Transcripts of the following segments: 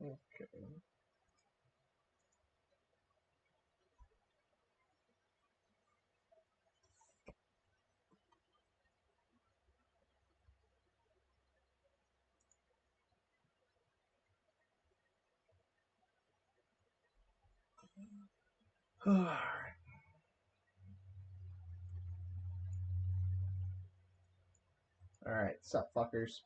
Okay. Alright. Alright, sup fuckers.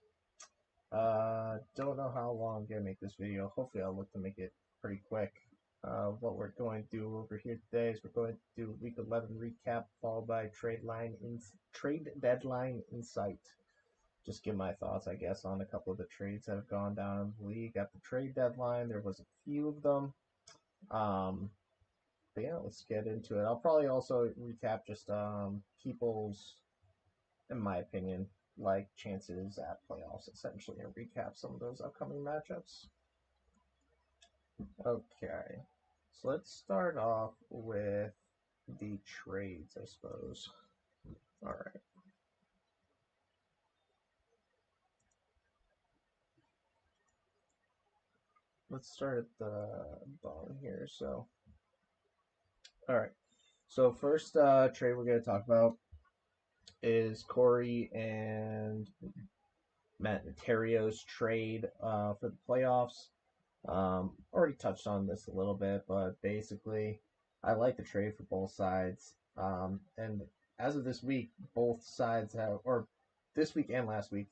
Don't know how long I'm gonna make this video. Hopefully I'll look to make it pretty quick. What we're going to do over here today is we're going to do Week 11 recap followed by trade deadline insight. Just give my thoughts, I guess, on a couple of the trades that have gone down in the league at the trade deadline. There was a few of them. But yeah, let's get into it. I'll probably also recap just people's, in my opinion, like chances at playoffs essentially, and recap some of those upcoming matchups. Okay, so let's start off with the trades, I suppose. All right. Let's start at the bottom here. So, all right. So first trade we're going to talk about is Corey and Matt Materio's trade for the playoffs. Already touched on this a little bit, but basically, I like the trade for both sides. And as of this week, both sides have, or this week and last week,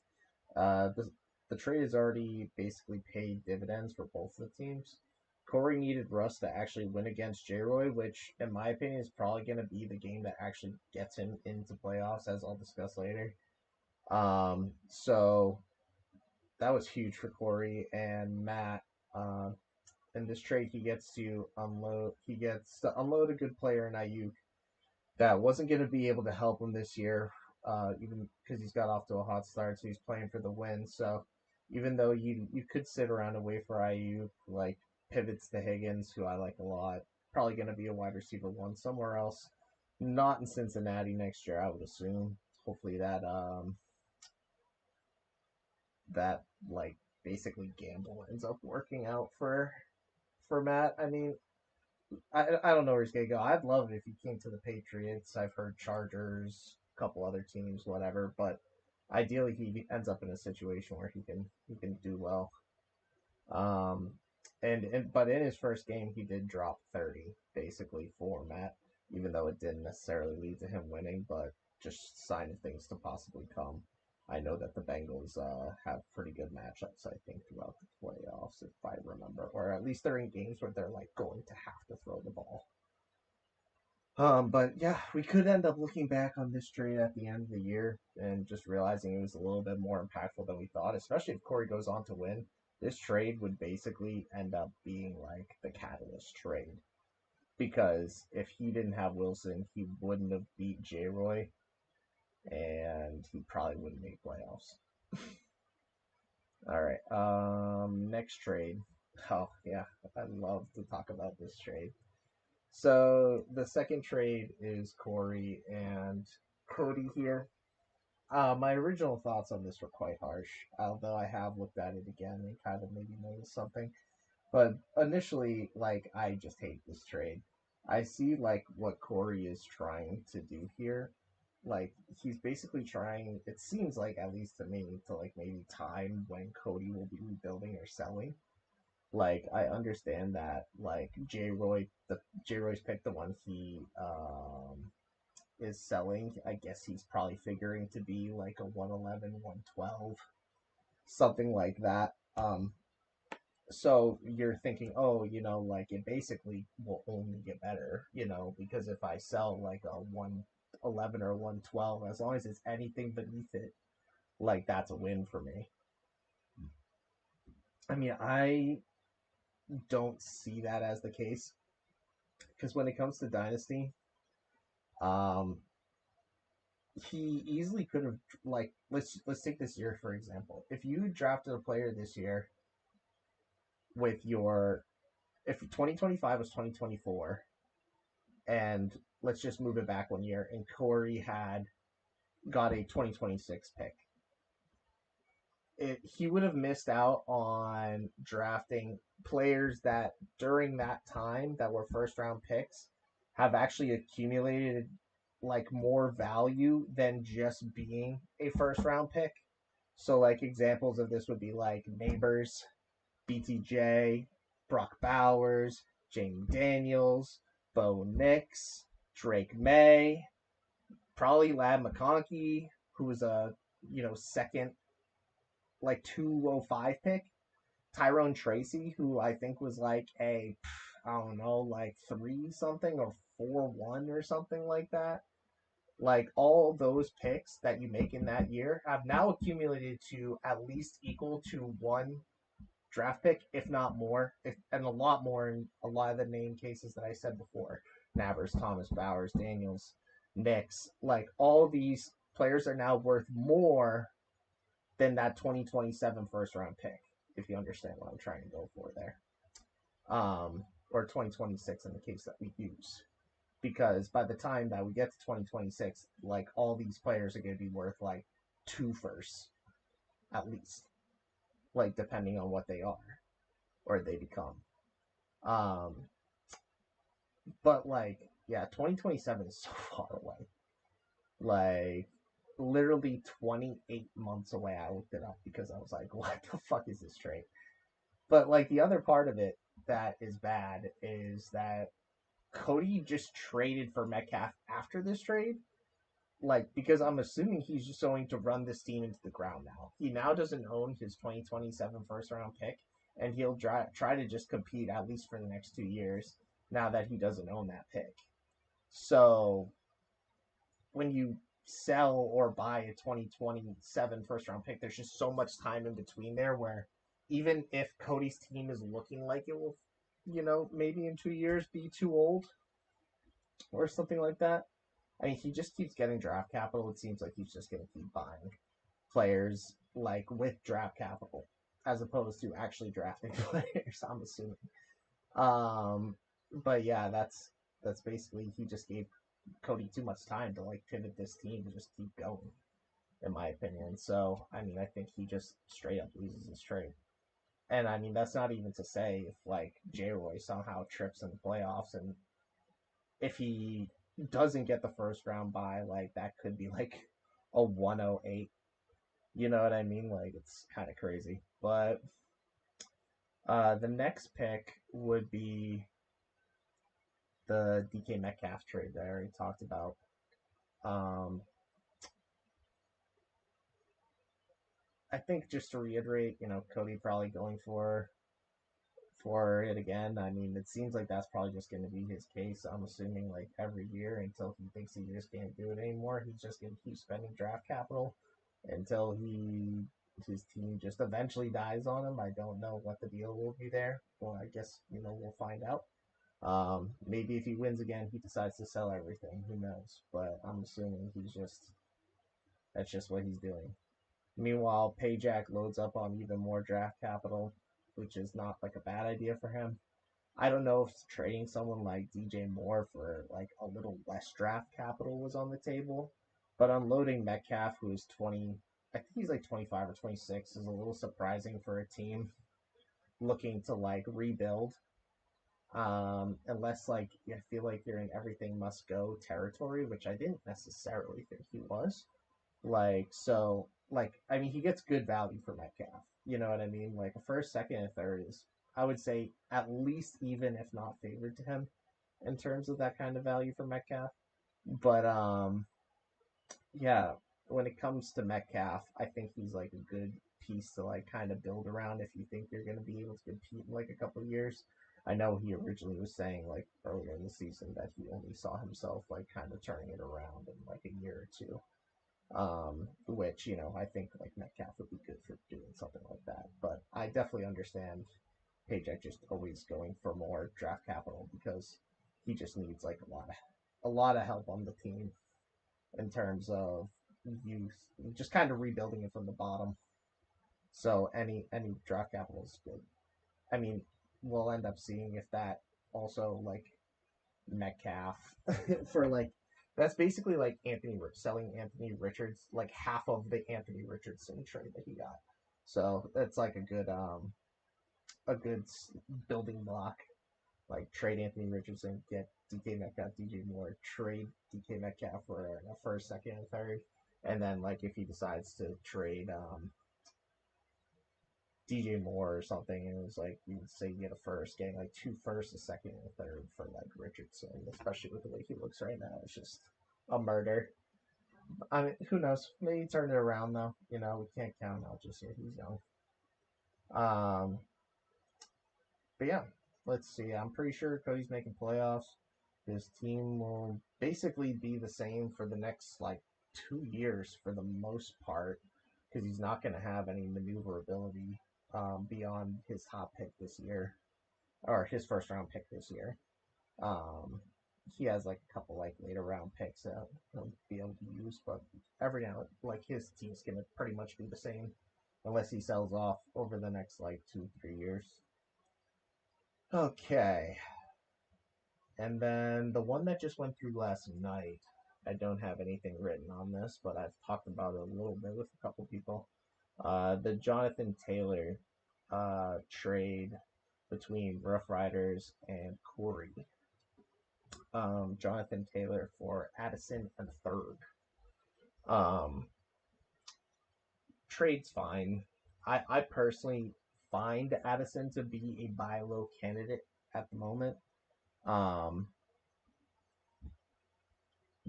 the trade has already basically paid dividends for both of the teams. Corey needed Russ to actually win against J-Roy, which, in my opinion, is probably going to be the game that actually gets him into playoffs, as I'll discuss later. So that was huge for Corey and Matt. Uh, in this trade, he gets to unload. He gets to unload a good player in Ayuk that wasn't going to be able to help him this year, even because he's got off to a hot start. So he's playing for the win. So even though you could sit around and wait for Ayuk, like pivots to Higgins, who I like a lot, probably going to be a wide receiver one somewhere else, not in Cincinnati next year, I would assume. Hopefully that like basically gamble ends up working out for Matt. I mean, I don't know where he's gonna go. I'd love it if he came to the Patriots. I've heard Chargers, a couple other teams, whatever. But ideally, he ends up in a situation where he can do well. Um, but in his first game, he did drop 30 basically for Matt, even though it didn't necessarily lead to him winning, but just sign of things to possibly come. I know that the Bengals have pretty good matchups, I think, throughout the playoffs, if I remember, or at least they're in games where they're like going to have to throw the ball. But yeah, we could end up looking back on this trade at the end of the year and just realizing it was a little bit more impactful than we thought, especially if Corey goes on to win. This trade would basically end up being like the catalyst trade. Because if he didn't have Wilson, he wouldn't have beat J Roy and he probably wouldn't make playoffs. All right. Next trade. Oh yeah, I love to talk about this trade. So the second trade is Corey and Cody here. My original thoughts on this were quite harsh, although I have looked at it again and kind of maybe noticed something. But initially, like, I just hate this trade. I see, like, what Corey is trying to do here. Like, he's basically trying, it seems like, at least to me, to, like, maybe time when Cody will be rebuilding or selling. Like, I understand that, like, J Roy's pick, the one he is selling, I guess he's probably figuring to be like a 111, 112, something like that. So you're thinking, oh, like it basically will only get better, because if I sell like a 111 or 112, as long as it's anything beneath it, like that's a win for me. I mean, I don't see that as the case because when it comes to Dynasty, um, he easily could have like let's take this year for example. If you drafted a player this year with your if 2025 was 2024 and let's just move it back 1 year and Corey had got a 2026 pick, he would have missed out on drafting players that during that time that were first round picks have actually accumulated like more value than just being a first round pick. So like examples of this would be like Neighbors, BTJ, Brock Bowers, Jamie Daniels, Bo Nix, Drake May, probably Lab McConkey, who was a second like 205 pick. Tyrone Tracy, who I think was like a I don't know, like 3 something or 4-1 or something like that. Like all those picks that you make in that year have now accumulated to at least equal to one draft pick, if not more, and a lot more in a lot of the name cases that I said before. Nabers, Thomas, Bowers, Daniels, Nix, like all these players are now worth more than that 2027 first round pick, if you understand what I'm trying to go for there. Or 2026 in the case that we use. Because by the time that we get to 2026, like all these players are going to be worth like 2 firsts at least, like depending on what they are or they become. Um, but like, yeah, 2027 is so far away. Like, literally 28 months away. I looked it up because I was like, what the fuck is this trade? But like, the other part of it that is bad is that Cody just traded for Metcalf after this trade. Like, because I'm assuming he's just going to run this team into the ground now. He now doesn't own his 2027 first round pick, and he'll try to just compete at least for the next 2 years now that he doesn't own that pick. So when you sell or buy a 2027 first round pick, there's just so much time in between there where even if Cody's team is looking like it will, maybe in 2 years be too old or something like that. I mean, he just keeps getting draft capital. It seems like he's just going to keep buying players like with draft capital as opposed to actually drafting players. I'm assuming. Um, but yeah, that's basically he just gave Cody too much time to like pivot this team to just keep going, in my opinion. So I mean, I think he just straight up loses his trade. And I mean, that's not even to say if like J. Roy somehow trips in the playoffs and if he doesn't get the first round bye, like that could be like a 108. You know what I mean? Like it's kind of crazy. But the next pick would be the DK Metcalf trade that I already talked about. Um, I think just to reiterate, Cody probably going for it again. I mean, it seems like that's probably just going to be his case. I'm assuming like every year until he thinks he just can't do it anymore. He's just going to keep spending draft capital until his team just eventually dies on him. I don't know what the deal will be there. Well, I guess we'll find out. Maybe if he wins again, he decides to sell everything. Who knows? But I'm assuming that's just what he's doing. Meanwhile, Payjack loads up on even more draft capital, which is not like a bad idea for him. I don't know if trading someone like DJ Moore for like a little less draft capital was on the table, but unloading Metcalf, who is 20, I think he's like 25 or 26, is a little surprising for a team looking to like rebuild. Unless like I feel like you're in everything must go territory, which I didn't necessarily think he was. Like, so, like, I mean, he gets good value for Metcalf. You know what I mean? Like, a first, second, and third is, I would say, at least even, if not favored to him in terms of that kind of value for Metcalf. But, yeah, when it comes to Metcalf, I think he's, like, a good piece to, like, kind of build around if you think you're going to be able to compete in, like, a couple of years. I know he originally was saying, like, earlier in the season that he only saw himself, like, kind of turning it around in, like, a year or two. Which I think like Metcalf would be good for doing something like that. But I definitely understand Paycheck just always going for more draft capital because he just needs like a lot of help on the team in terms of youth, just kind of rebuilding it from the bottom. So any draft capital is good. I mean, we'll end up seeing if that also like Metcalf for like that's basically like selling Anthony Richards, like half of the Anthony Richardson trade that he got. So that's like a good a good building block. Like trade Anthony Richardson, get DK Metcalf, DJ Moore, trade DK Metcalf for a first, second, and third, and then like if he decides to trade DJ Moore or something, and it was like you would say you get a first, getting like two firsts, a second, and a third for like Richardson, especially with the way he looks right now. It's just a murder. I mean, who knows? Maybe turn it around though. You know, we can't count out just yet. He's young. Um, but yeah, let's see. I'm pretty sure Cody's making playoffs. His team will basically be the same for the next like 2 years for the most part, because he's not going to have any maneuverability beyond his top pick this year, or his first round pick this year. Um, he has like a couple like later round picks that he'll be able to use, but every now like his team's gonna pretty much be the same unless he sells off over the next like 2 3 years. Okay, and then the one that just went through last night. I don't have anything written on this, but I've talked about it a little bit with a couple people. The Jonathan Taylor trade between Rough Riders and Corey. Jonathan Taylor for Addison and third. Um, Trade's fine. I personally find Addison to be a buy low candidate at the moment. Um,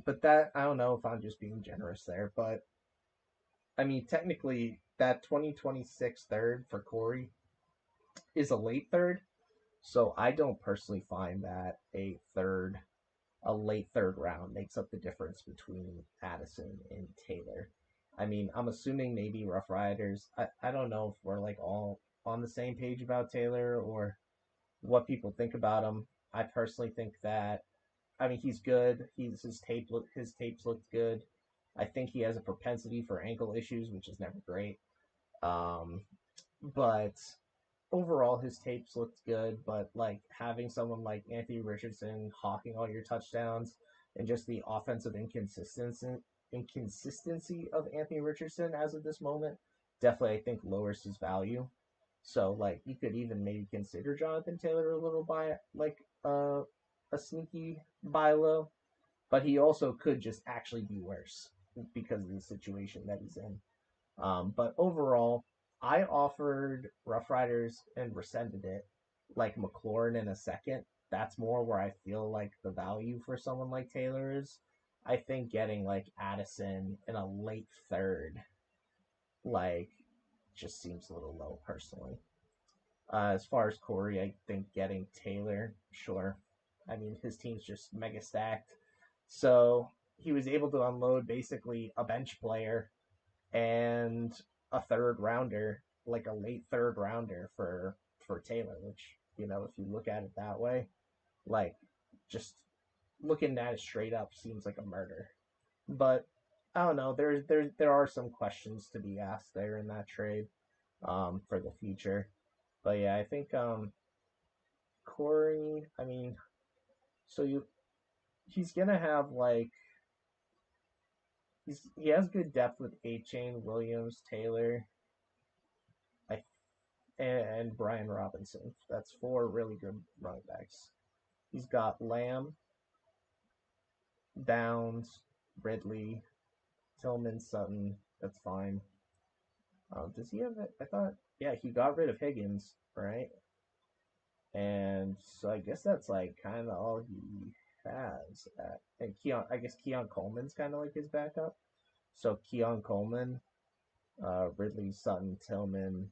but that, I don't know if I'm just being generous there, but I mean, technically, that 2026 third for Corey is a late third. So I don't personally find that a late third round makes up the difference between Addison and Taylor. I mean, I'm assuming maybe Rough Riders. I don't know if we're like all on the same page about Taylor or what people think about him. I personally think that I mean he's good. His tapes looked good. I think he has a propensity for ankle issues, which is never great. Um, but overall his tapes looked good, but like having someone like Anthony Richardson hawking all your touchdowns and just the offensive inconsistency of Anthony Richardson as of this moment definitely I think lowers his value. So like you could even maybe consider Jonathan Taylor a little buy like a sneaky buy low, but he also could just actually be worse because of the situation that he's in. But overall, I offered Rough Riders and rescinded it, like McLaurin in a second. That's more where I feel like the value for someone like Taylor is. I think getting like Addison in a late third, like, just seems a little low personally. As far as Corey, I think getting Taylor, sure. I mean, his team's just mega stacked. So he was able to unload basically a bench player and a third rounder, like a late third rounder for Taylor, which if you look at it that way, like just looking at it straight up seems like a murder. But I don't know. There are some questions to be asked there in that trade for the future. But yeah, I think Corey. I mean, so he's gonna have like he has good depth with A-Chain, Williams, Taylor, I and Brian Robinson. That's four really good running backs. He's got Lamb, Downs, Ridley, Tillman, Sutton. That's fine. Does he have it? I thought, yeah, he got rid of Higgins, right? And so I guess that's like kind of all he has. And I guess Keon Coleman's kind of like his backup. So Keon Coleman, Ridley, Sutton, Tillman,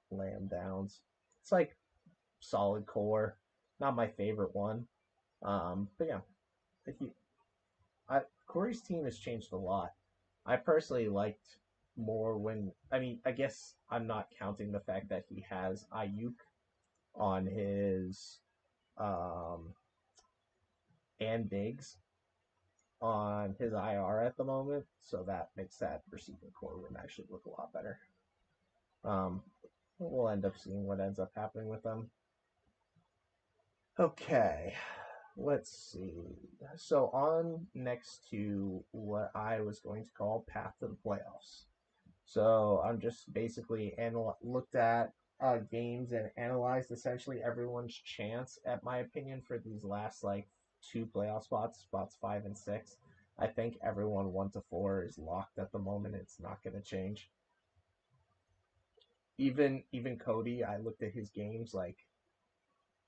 Lamb, Downs. It's like solid core. Not my favorite one. But yeah, if you, Corey's team has changed a lot. I personally liked more when I mean I guess I'm not counting the fact that he has Ayuk on his um and Diggs on his IR at the moment, so that makes that receiving core room actually look a lot better. Um, we'll end up seeing what ends up happening with them. Okay, let's see. So on next to what I was going to call path to the playoffs. So I'm just basically looked at games and analyzed essentially everyone's chance, at my opinion, for these last like two playoff spots 5 and 6. I think everyone 1 to 4 is locked at the moment. It's not going to change. Even Cody, I looked at his games like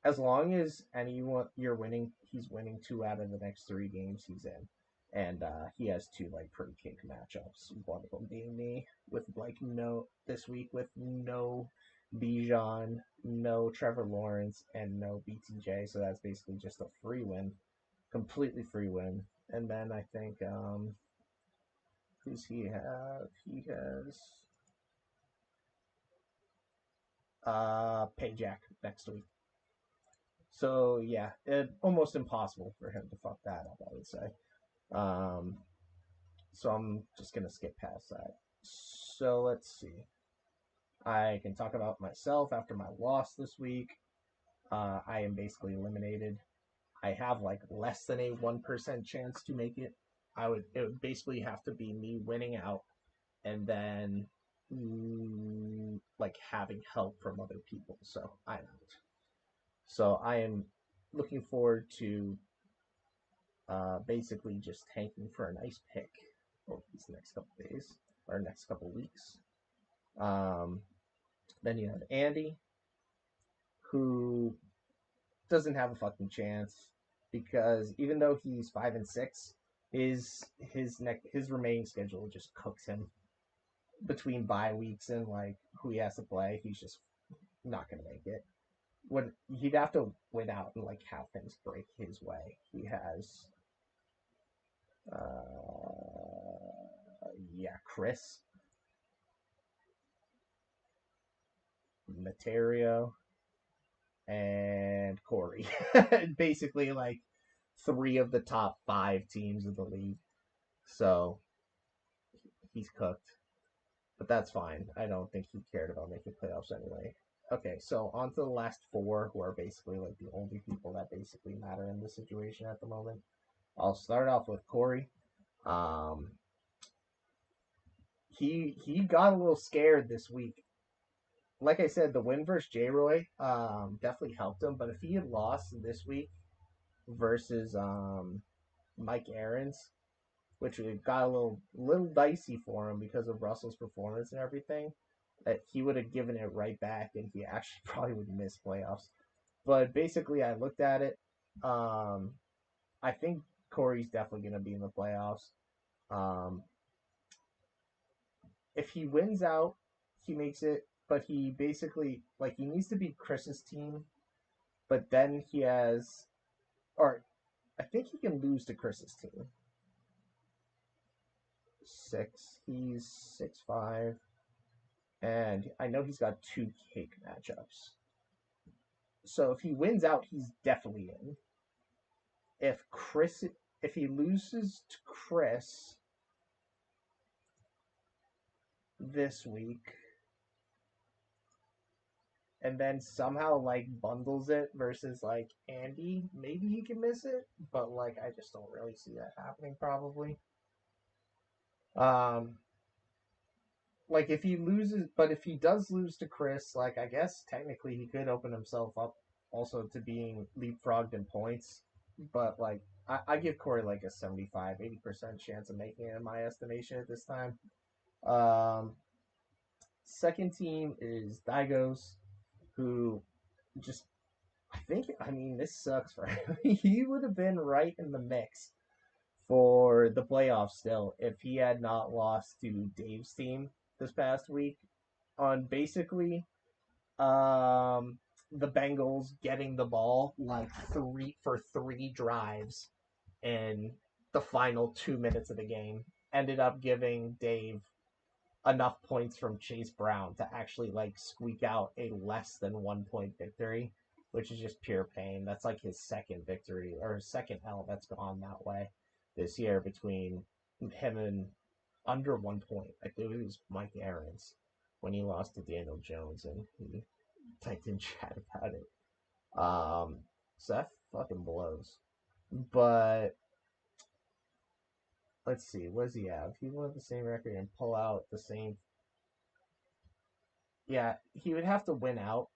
as long as anyone you're winning, he's winning 2 out of the next 3 games he's in, and he has two like pretty cake matchups. One of them being me with like no this week with no Bijan, no Trevor Lawrence, and no BTJ. So that's basically just a free win, completely free win. And then I think who's he have? He has Payjack next week. So yeah, almost impossible for him to fuck that up, I would say. Um, so I'm just gonna skip past that. So let's see. I can talk about myself after my loss this week. I am basically eliminated. I have like less than a 1% chance to make it. It would basically have to be me winning out and then like having help from other people. So I'm out. So I am looking forward to basically just tanking for a nice pick over these next couple days or next couple weeks. Um, then you have Andy, who doesn't have a fucking chance because even though he's 5 and 6, his remaining schedule just cooks him between bye weeks and like who he has to play. He's just not gonna make it. He'd have to win out and like have things break his way. He has Chris, Materio, and Corey. Basically, like 3 of the top 5 teams of the league. So he's cooked. But that's fine. I don't think he cared about making playoffs anyway. Okay, so on to the last 4, who are basically like the only people that basically matter in this situation at the moment. I'll start off with Corey. He got a little scared this week. Like I said, the win versus J Roy definitely helped him. But if he had lost this week versus Mike Aarons, which got a little dicey for him because of Russell's performance and everything, that he would have given it right back, and he actually probably would miss playoffs. But basically, I looked at it. I think Corey's definitely going to be in the playoffs. If he wins out, he makes it. But he basically he needs to beat Chris's team. But then he has, or I think he can lose to Chris's team. 6. He's 6'5", and I know he's got 2 cake matchups. So if he wins out, he's definitely in. If he loses to Chris this week, and then somehow bundles it versus Andy, maybe he can miss it, but I just don't really see that happening probably. If he loses, but if he does lose to Chris, I guess technically he could open himself up also to being leapfrogged in points. But I give Corey a 75-80% chance of making it in my estimation at this time. Second team is Dygos, who just this sucks for him. He would have been right in the mix for the playoffs still if he had not lost to Dave's team this past week on basically the Bengals getting the ball 3 drives in the final 2 minutes of the game ended up giving Dave enough points from Chase Brown to actually squeak out a less than 1 point victory, which is just pure pain. That's his second victory or second L that's gone that way this year between him and under 1 point. I think it was Mike Aarons when he lost to Daniel Jones, and he typed in chat about it. So that fucking blows. But let's see, what does he have? He won the same record and pull out the same. Yeah, he would have to win out,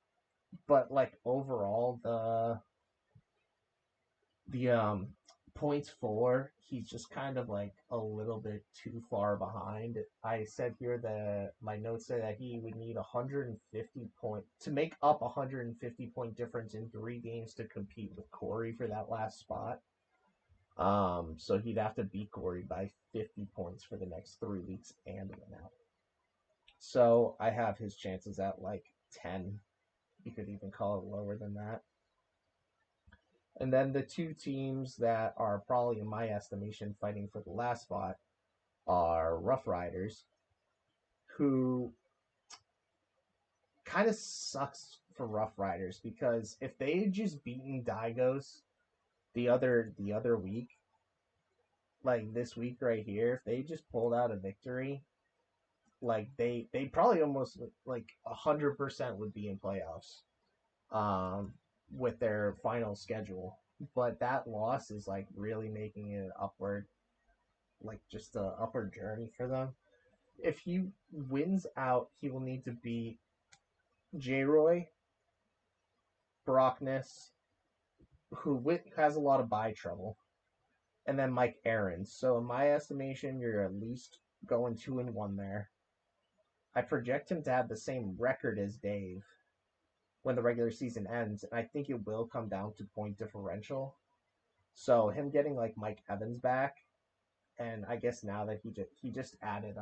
but like overall, the points for, he's just kind of like a little bit too far behind. I said here that my notes say that he would need 150 point to make up 150 point difference in 3 games to compete with Corey for that last spot. So he'd have to beat Corey by 50 points for the next 3 weeks and win out. So I have his chances at like 10. You could even call it lower than that. And then the two teams that are probably, in my estimation, fighting for the last spot are Rough Riders, who kind of sucks for Rough Riders because if they had just beaten Digos the other week, like this week right here, if they just pulled out a victory, like they probably almost like 100% would be in playoffs. Um, with their final schedule, but that loss is like really making it upward, like just a upward journey for them. If he wins out, he will need to beat J. Roy, Brockness, who has a lot of bye trouble, and then Mike Aarons. So in my estimation, you're at least going 2-1 there. I project him to have the same record as Dave when the regular season ends, and I think it will come down to point differential. So him getting like Mike Evans back, and I guess now that he just added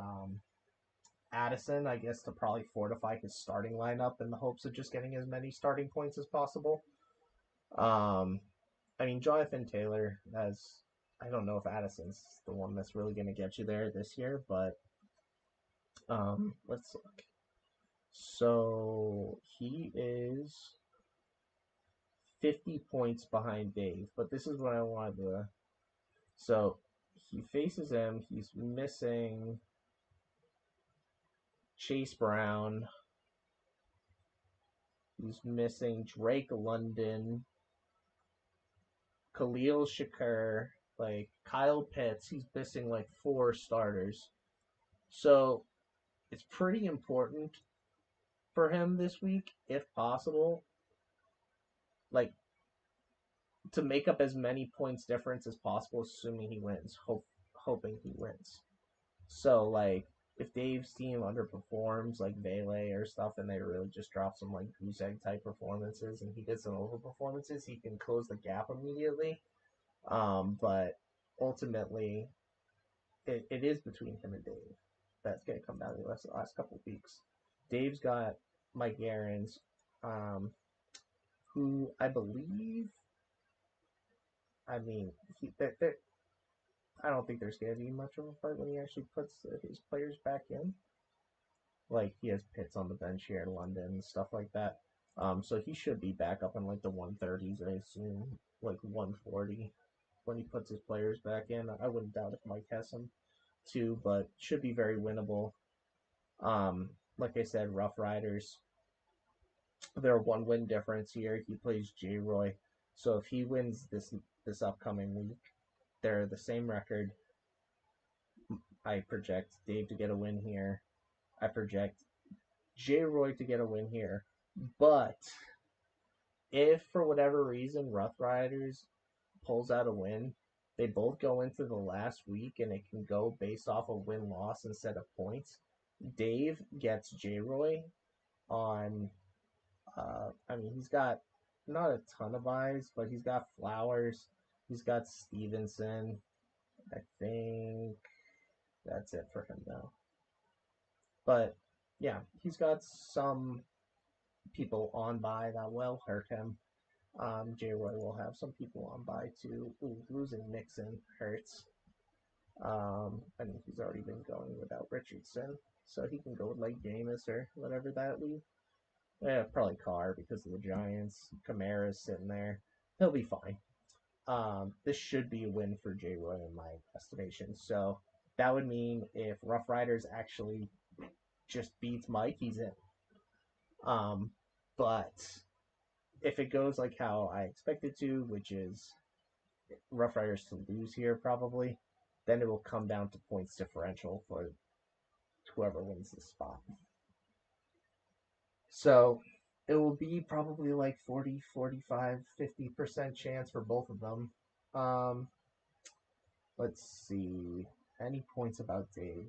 Addison, I guess to probably fortify his starting lineup in the hopes of just getting as many starting points as possible. Um, I mean Jonathan Taylor has. I don't know if Addison's the one that's really going to get you there this year, but let's look. So he is 50 points behind Dave, but this is what I wanted to. So he faces him. He's missing Chase Brown. He's missing Drake London, Khalil Shakur, like Kyle Pitts. He's missing like 4 starters. So it's pretty important for him this week, if possible, like to make up as many points difference as possible, assuming he wins, hoping he wins. So like if Dave's team underperforms like Vele or stuff and they really just drop some like goose egg type performances and he gets some over performances, he can close the gap immediately. But ultimately it is between him and Dave. That's gonna come down to the last couple of weeks. Dave's got Mike Aarons, um, who I believe I mean I don't think there's gonna be much of a fight when he actually puts his players back in. Like he has Pitts on the bench here in London and stuff like that. So he should be back up in like the 130s, I assume, like 140 when he puts his players back in. I wouldn't doubt if Mike has him too, but should be very winnable. Like I said, Rough Riders, they're 1 win difference here. He plays J. Roy, so if he wins this upcoming week, they're the same record. I project Dave to get a win here. I project J. Roy to get a win here. But if for whatever reason Rough Riders pulls out a win, they both go into the last week and it can go based off of win loss instead of points. Dave gets J. Roy on. I mean, he's got not a ton of buys, but he's got Flowers. He's got Stevenson. I think that's it for him now. But yeah, he's got some people on by that will hurt him. J. Roy will have some people on by too. Ooh, losing Nixon hurts. I mean, he's already been going without Richardson, so he can go with like Jameis or whatever that leave. Yeah, probably Carr because of the Giants. Kamara's sitting there. He'll be fine. This should be a win for J. Roy in my estimation. So that would mean if Rough Riders actually just beats Mike, he's in. But if it goes like how I expect it to, which is Rough Riders to lose here probably, then it will come down to points differential for whoever wins the spot. So it will be probably like 40, 45, 50% chance for both of them. Um, let's see. Any points about Dave?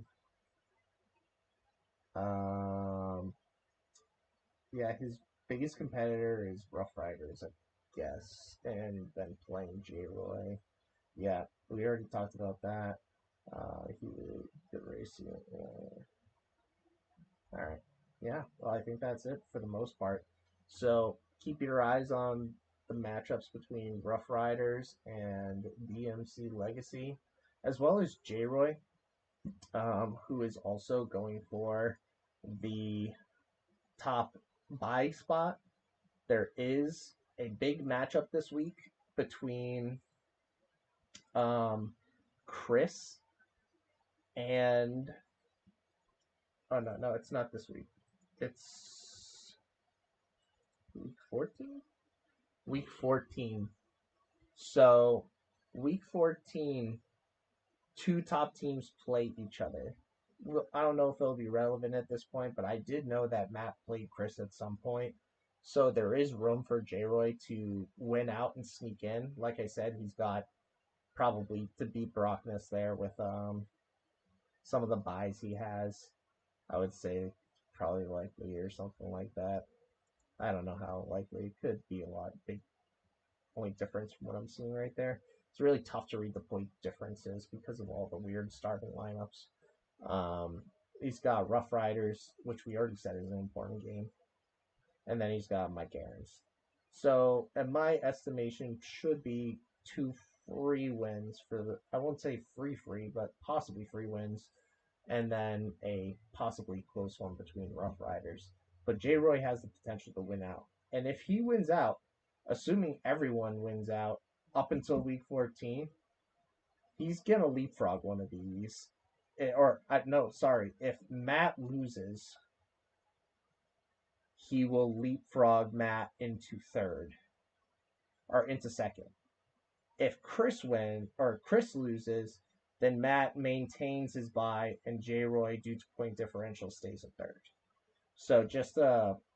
Um, yeah, his biggest competitor is Rough Riders, I guess, and then playing J Roy. Yeah, we already talked about that. He good racing. All right. Yeah. Well, I think that's it for the most part. So keep your eyes on the matchups between Rough Riders and DMC Legacy, as well as J Roy, who is also going for the top buy spot. There is a big matchup this week between um, Chris and oh no, it's not this week. It's week 14. Week 14. So week 14, two top teams play each other. Well, I don't know if it'll be relevant at this point, but I did know that Matt played Chris at some point. So there is room for J Roy to win out and sneak in. Like I said, he's got probably to beat Brockness there with some of the buys he has. I would say probably likely or something like that. I don't know how likely. It could be a lot big point difference from what I'm seeing right there. It's really tough to read the point differences because of all the weird starting lineups. Um, he's got Rough Riders, which we already said is an important game, and then he's got Mike Aarons. So, in my estimation, should be two free wins for the. I won't say free, but possibly free wins, and then a possibly close one between Rough Riders. But J. Roy has the potential to win out, and if he wins out, assuming everyone wins out up until week 14, he's gonna leapfrog one of these. Or no, sorry, if Matt loses, he will leapfrog Matt into third or into second. If Chris loses, then Matt maintains his bye and J Roy, due to point differential, stays in third. So just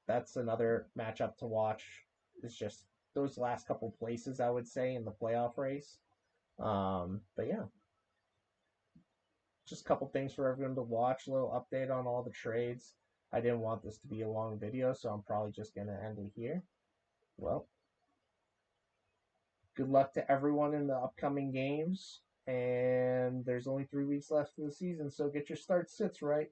that's another matchup to watch. It's just those last couple places, I would say, in the playoff race. But yeah, just a couple things for everyone to watch. A little update on all the trades. I didn't want this to be a long video, so I'm probably just gonna end it here. Well, good luck to everyone in the upcoming games. And there's only 3 weeks left of the season, so get your start sits right.